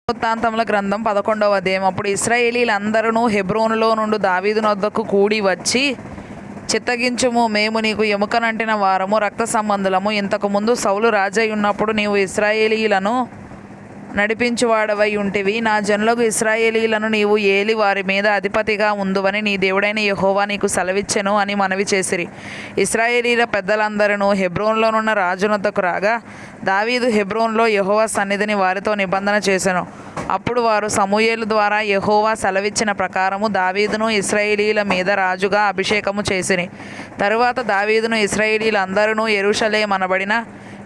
వృత్తాంతముల గ్రంథం 11వ అధ్యాయం. అప్పుడు ఇశ్రాయేలీలందరూ హెబ్రోనులో నుండి దావీదు నొద్దకు కూడి వచ్చి, చిత్తగించుము, మేము నీకు ఎముకనంటిన వారము, రక్త సంబంధులము. ఇంతకు ముందు సౌలు రాజై ఉన్నప్పుడు నీవు ఇశ్రాయేలీలను నడిపించువాడవై ఉంటివి. నా జనులకు ఇశ్రాయేలీలను నీవు ఏలి వారి మీద అధిపతిగా ఉందువని నీ దేవుడైన యెహోవా నీకు సెలవిచ్చెను అని మనవి చేసిరి. ఇశ్రాయేలీల పెద్దలందరూ హెబ్రోనులోనున్న రాజునొద్దకు రాగా, దావీదు హెబ్రోనులో యెహోవా సన్నిధిని వారితో నిబంధన చేసెను. అప్పుడు వారు సమూయేలు ద్వారా యెహోవా సెలవిచ్చిన ప్రకారము దావీదును ఇశ్రాయేలీల మీద రాజుగా అభిషేకము చేసిరి. తరువాత దావీదును ఇశ్రాయేలీలందరూ యెరూషలేము అనబడిన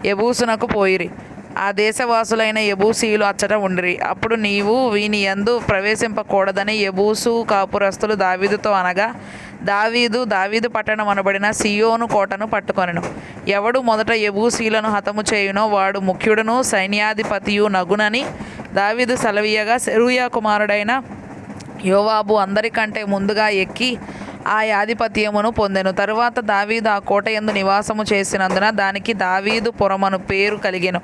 యెబూసునకు పోయిరి. ఆ దేశవాసులైన యెబూసీయులు అచ్చట ఉండిరి. అప్పుడు నీవు వీని యందు ప్రవేశింపకూడదని యెబూసు కాపురస్తులు దావీదుతో అనగా, దావీదు పట్టణం అనబడిన సీయోను కోటను పట్టుకొనెను. ఎవడు మొదట యెబూసీయులను హతము చేయునో వాడు ముఖ్యుడును సైన్యాధిపతియు నగునని దావీదు సెలవీయగా, సెరూయా కుమారుడైన యోవాబు అందరికంటే ముందుగా ఎక్కి ఆ ఆధిపత్యమును పొందెను. తరువాత దావీదు ఆ కోట యందు నివాసము చేసినందున దానికి దావీదు పురమను పేరు కలిగెను.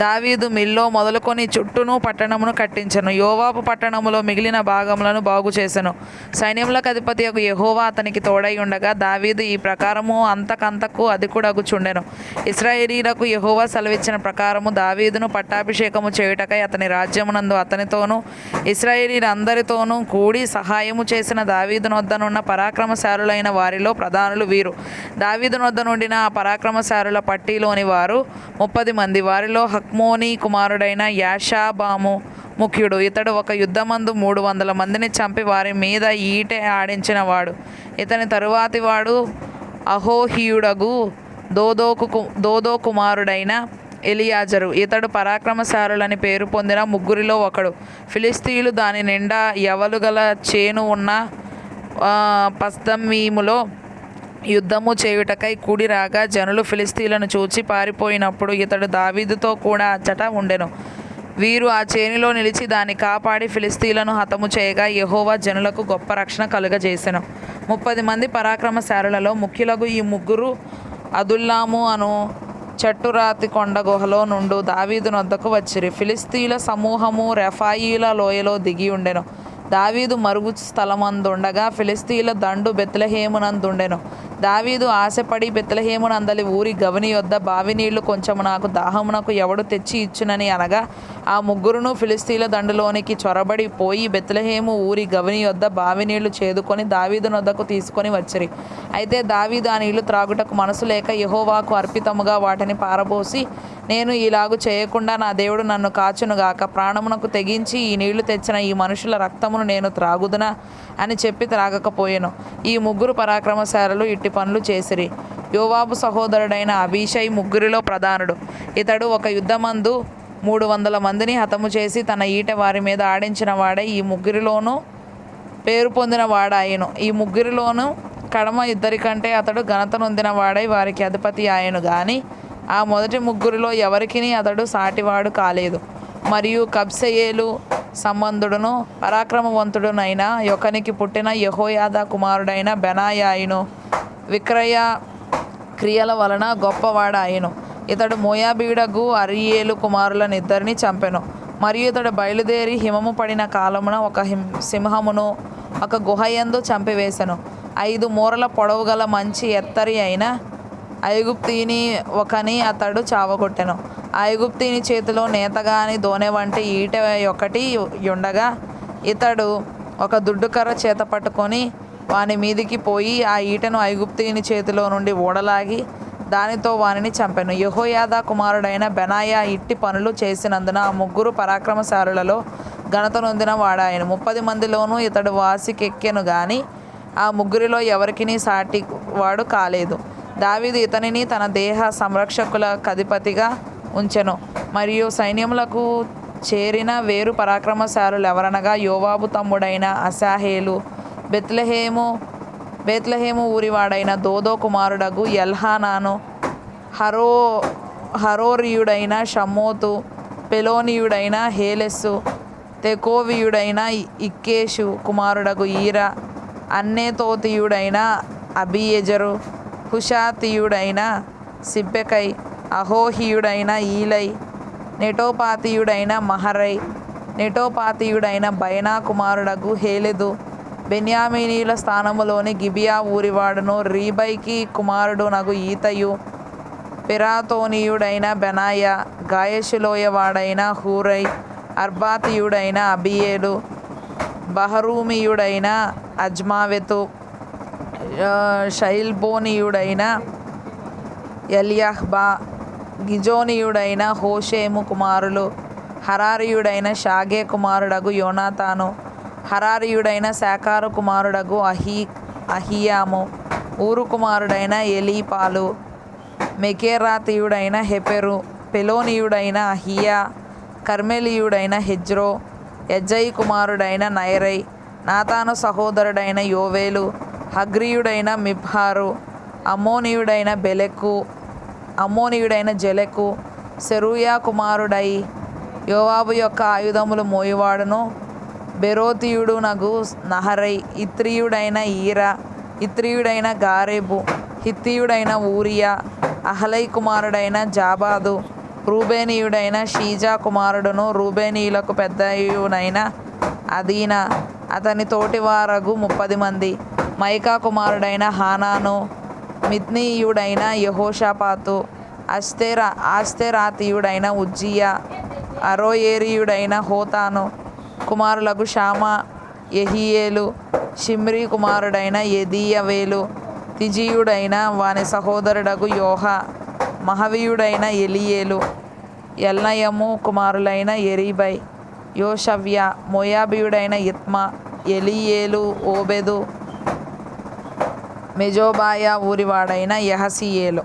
దావీదు మిల్లో మొదలుకొని చుట్టూను పట్టణమును కట్టించెను. యోవాబు పట్టణములో మిగిలిన భాగములను బాగు చేసెను. సైన్యములకు అధిపతి యెహోవా అతనికి తోడై ఉండగా దావీదు ఈ ప్రకారము అంతకంతకు అధికుడగుచుండెను. ఇశ్రాయేలీలకు యెహోవా సెలవిచ్చిన ప్రకారము దావీదును పట్టాభిషేకము చేయుటకై అతని రాజ్యమునందు అతనితోనూ ఇశ్రాయేలీలందరితోనూ కూడి సహాయము చేసిన దావీదునొద్దనున్న పరాక్రమశాలులైన వారిలో ప్రధానులు వీరు. దావీదునొద్ద నుండిన ఆ పరాక్రమశాలుల పట్టిలోని వారు 30 మంది. వారిలో హక్మోని కుమారుడైన యాషాబాము ముఖ్యుడు. ఇతడు ఒక యుద్ధమందు 300 మందిని చంపి వారి మీద ఈటె ఆడించిన వాడు. ఇతని తరువాతి వాడు అహోహీయుడగు దోదో కుమారుడైన ఎలియాజరు. ఇతడు పరాక్రమశాలులని పేరు పొందిన ముగ్గురిలో ఒకడు. ఫిలిస్తీయులు దాని నిండా యవలుగల చేను ఉన్న పస్దమ్మీములో యుద్ధము చేయుటకై కూడి రాగా జనులు ఫిలిస్తీయులను చూచి పారిపోయినప్పుడు ఇతడు దావీదుతో కూడా అచ్చట ఉండెను. వీరు ఆ చేనిలో నిలిచి దాన్ని కాపాడి ఫిలిస్తీయులను హతము చేయగా యెహోవా జనులకు గొప్ప రక్షణ కలుగజేసెను. 30 మంది పరాక్రమశాలులలో ముఖ్యులకు ఈ ముగ్గురు అదుల్లాము అను చెట్టురాతి కొండ గుహలో నుండి దావీదు నొద్దకు వచ్చిరి. ఫిలిస్తీయుల సమూహము రెఫాయీల లోయలో దిగి ఉండెను. దావీదు మరుగు స్థలమందుండగా ఫిలిస్తీయుల దండు బెత్లెహేమునందుండెను. దావీదు ఆశపడి బెత్లెహేమునందలి ఊరి గవని యొద్ద బావి నీళ్లు కొంచెము నాకు దాహమునకు ఎవడు తెచ్చి ఇచ్చునని అనగా, ఆ ముగ్గురును ఫిలిస్తీయుల దండులోనికి చొరబడి పోయి బెత్లెహేము ఊరి గవని యొద్ద బావి నీళ్లు చేదుకొని దావీదు నొద్దకు తీసుకొని వచ్చిరి. అయితే దావీదు ఆ నీళ్లు త్రాగుటకు మనసు లేక యెహోవాకు అర్పితముగా వాటిని పారబోసి, నేను ఇలాగు చేయకుండా నా దేవుడు నన్ను కాచునుగాక, ప్రాణమునకు తెగించి ఈ నీళ్లు తెచ్చిన ఈ మనుషుల రక్తమును నేను త్రాగుదునా అని చెప్పి త్రాగకపోయెను. ఈ ముగ్గురు పరాక్రమశాలులు ఇట్టి పనులు చేసిరి. యోవాబు సహోదరుడైన అబీషై ముగ్గురిలో ప్రధానుడు. ఇతడు ఒక యుద్ధమందు 300 మందిని హతము చేసి తన ఈట వారి మీద ఆడించిన వాడై ఈ ముగ్గురిలోనూ పేరు పొందిన వాడాయను. ఈ ముగ్గురిలోనూ కడమ ఇద్దరికంటే అతడు ఘనత నొందిన వాడై వారికి అధిపతి ఆయను గాని ఆ మొదటి ముగ్గురిలో ఎవరికిని అతడు సాటివాడు కాలేదు. మరియు కబ్సెయేలు సంబంధుడును పరాక్రమవంతుడునైన యొకనికి పుట్టిన యెహోయాదా కుమారుడైన బెనాయాయును విక్రయ క్రియల వలన గొప్పవాడాయను. ఇతడు మోయాబీయుడగు అరీయేలు కుమారులనిద్దరిని చంపెను. మరియు ఇతడు బయలుదేరి హిమము పడిన కాలమున ఒక సింహమును ఒక గుహయందు చంపివేశెను. 5 మూరల పొడవు గల మంచి ఎత్తరి అయిన ఐగుప్తీని ఒకని అతడు చావగొట్టెను. ఆ ఐగుప్తీని చేతిలో నేతగాని దోనె వంటి ఈటె ఒకటి ఉండగా ఇతడు ఒక దుడ్డుకర్ర చేత పట్టుకొని వాని మీదికి పోయి ఆ ఈటెను ఐగుప్తీని చేతిలో నుండి ఊడలాగి దానితో వానిని చంపెను. యెహోయాదా కుమారుడైన బెనాయా ఇట్టి పనులు చేసినందున ఆ ముగ్గురు పరాక్రమశాలులలో ఘనత నొందిన వాడాయను. 30 మందిలోనూ ఇతడు వాసికెక్కెను గాని ఆ ముగ్గురిలో ఎవరికిని సాటి వాడు కాలేదు. దావీదు ఇతనిని తన దేహ సంరక్షకుల కధిపతిగా ఉంచెను. మరియు సైన్యములకు చేరిన వేరు పరాక్రమశాలులు ఎవరనగా, యోవాబు తమ్ముడైన అశాహేలు, బెత్లెహేము ఊరివాడైన దోదో కుమారుడగు ఎల్హానాను, హరోరీయుడైన షమ్మోతు, పెలోనీయుడైన హేలెస్సు, తెకోవీయుడైన ఇక్కేషు కుమారుడగు ఈరా, అన్నెతోతీయుడైన అబీయెజరు, హుషాతీయుడైన సిబ్బెకై, అహోహీయుడైన ఈలై, నెటోపాతీయుడైన మహరై, నెటోపాతీయుడైన బయనా కుమారుడగు హేలెదు. బెన్యామీనీయుల స్థానములోని గిబియా ఊరివాడును రీబైకి కుమారుడునగు ఈతయు. పిరాతోనీయుడైన బెనాయ, గాయషులోయవాడైన హూరై, అర్బాతీయుడైన అబియేలు, బహరూమీయుడైన అజ్మావెతు, షయల్బోనీయుడైన ఎల్యహ్బా, గిజోనీయుడైన హోషేము కుమారులు. హరారీయుడైన షాగే కుమారుడగు యోనాతాను, హరారీయుడైన శాకారు కుమారుడగు అహియాము, ఊరు కుమారుడైన ఎలీపాలు, మెకేరాతీయుడైన హెపెరు, పెలోనీయుడైన అహియా, కర్మెలీయుడైన హెజ్రో, యజ్జయి కుమారుడైన నయరై, నాతాను సహోదరుడైన యోవేలు, హగ్రీయుడైన మిబ్హారు, అమ్మోనీయుడైన జెలెకు, సెరూయా కుమారుడై యోవాబు యొక్క ఆయుధములు మోయువాడును బెరోతీయుడునగు నహరై, ఇత్రీయుడైన ఈరా, ఇత్రీయుడైన గారేబు, హిత్తీయుడైన ఊరియా, అహలై కుమారుడైన జాబాదు, రూబేనీయుడైన షీజా కుమారుడును రూబేనీయులకు పెద్దయునైన అదీనా, అతని తోటివారగు 30 మంది. మైకా కుమారుడైన హానాను, మిత్నీయుడైన యెహోషాపాతు, ఆస్తెరాతీయుడైన ఉజ్జియా, అరోయేరీయుడైన హోతాను కుమారులకు షామా, యెహీయేలు, షిమ్రీ కుమారుడైన యెదీయవేలు, తిజీయుడైన వాని సహోదరుడగు యోహా, మహవీయుడైన ఎలియేలు, ఎల్నయము కుమారులైన యెరీబై, యోషవ్య, మోయాబీయుడైన ఇత్మా, ఎలీయేలు, ఓబెదు, మెజోబాయా ఊరివాడైన యహసీయేలు.